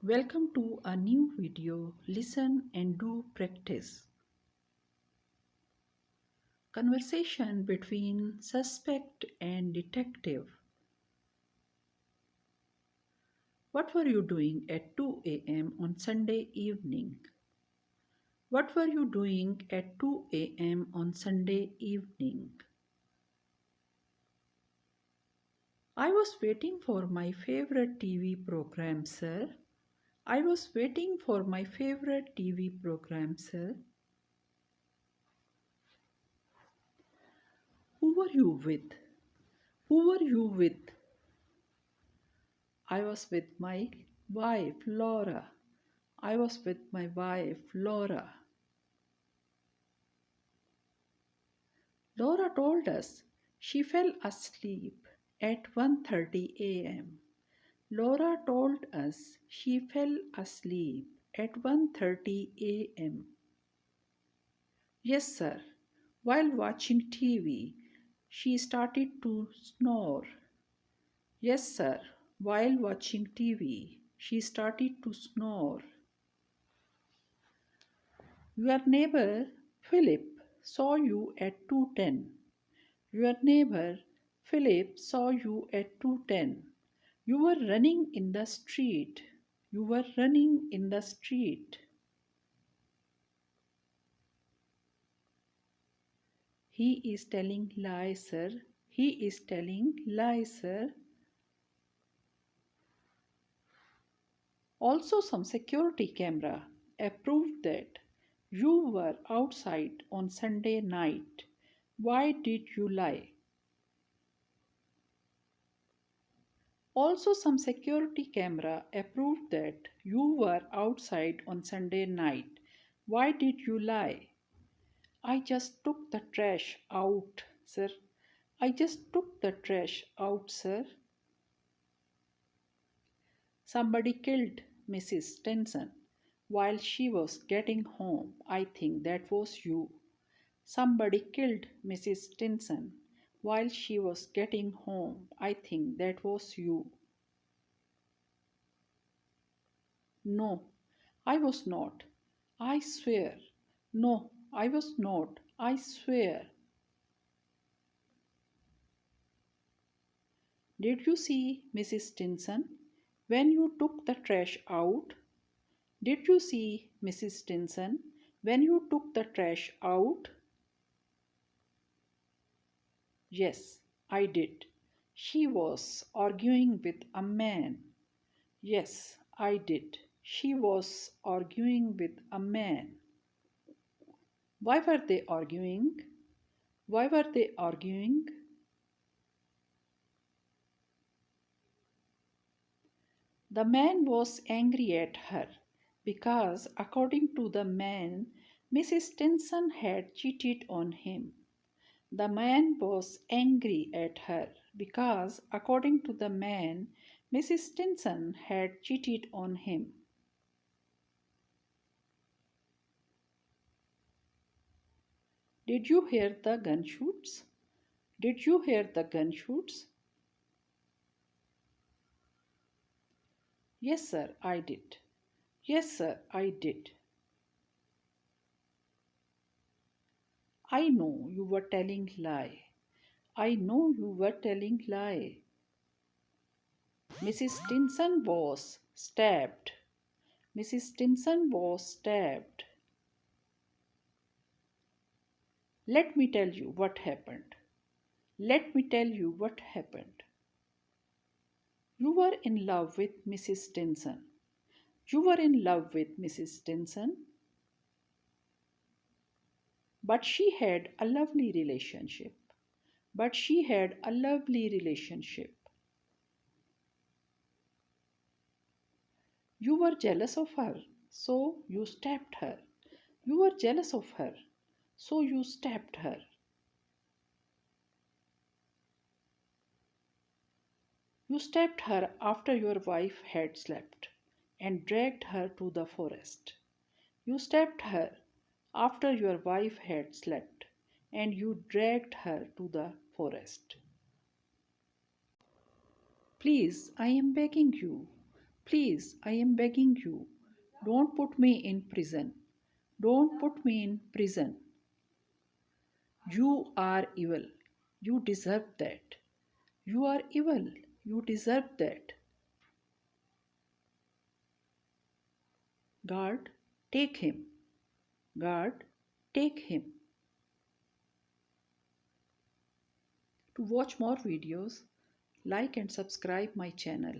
Welcome to a new video. Listen and do practice. Conversation between suspect and detective. What were you doing at 2 a.m. on Sunday evening? What were you doing at 2 a.m. on Sunday evening? I was waiting for my favorite TV program, sir. I was waiting for my favorite TV program, sir. Who were you with? Who were you with? I was with my wife, Laura. I was with my wife, Laura. Laura told us she fell asleep at 1:30 a.m. Laura told us she fell asleep at 1:30 a.m. Yes, sir. While watching TV, she started to snore. Yes, sir. While watching TV, she started to snore. Your neighbor Philip saw you at 2:10. Your neighbor Philip saw you at 2:10. You were running in the street. You were running in the street. He is telling lies, sir. He is telling lies, sir. Also, some security camera approved that you were outside on Sunday night. Why did you lie? Also, some security camera approved that you were outside on Sunday night. Why did you lie? I just took the trash out, sir. I just took the trash out, sir. Somebody killed Mrs. Stinson while she was getting home. I think that was you. Somebody killed Mrs. Stinson while she was getting home. I think that was you. No, I was not. I swear. No, I was not. I swear. Did you see Mrs. Stinson when you took the trash out? Did you see Mrs. Stinson when you took the trash out? Yes, I did. She was arguing with a man. Yes, I did. She was arguing with a man. Why were they arguing? Why were they arguing? The man was angry at her because, according to the man, Mrs. Stinson had cheated on him. The man was angry at her because, according to the man, Mrs. Stinson had cheated on him. Did you hear the gunshots? Did you hear the gunshots? Yes, sir, I did. Yes, sir, I did. I know you were telling lie. I know you were telling lie. Mrs. Stinson was stabbed. Mrs. Stinson was stabbed. Let me tell you what happened. Let me tell you what happened. You were in love with Mrs. Stinson. You were in love with Mrs. Stinson. But she had a lovely relationship. But she had a lovely relationship. You were jealous of her, so you stabbed her. You were jealous of her, so you stabbed her. You stabbed her after your wife had slept and dragged her to the forest. You stabbed her after your wife had slept and you dragged her to the forest. Please, I am begging you. Please, I am begging you. Don't put me in prison. Don't put me in prison. You are evil. You deserve that. You are evil. You deserve that. Guard, take him. Guard, take him. To watch more videos, like and subscribe my channel.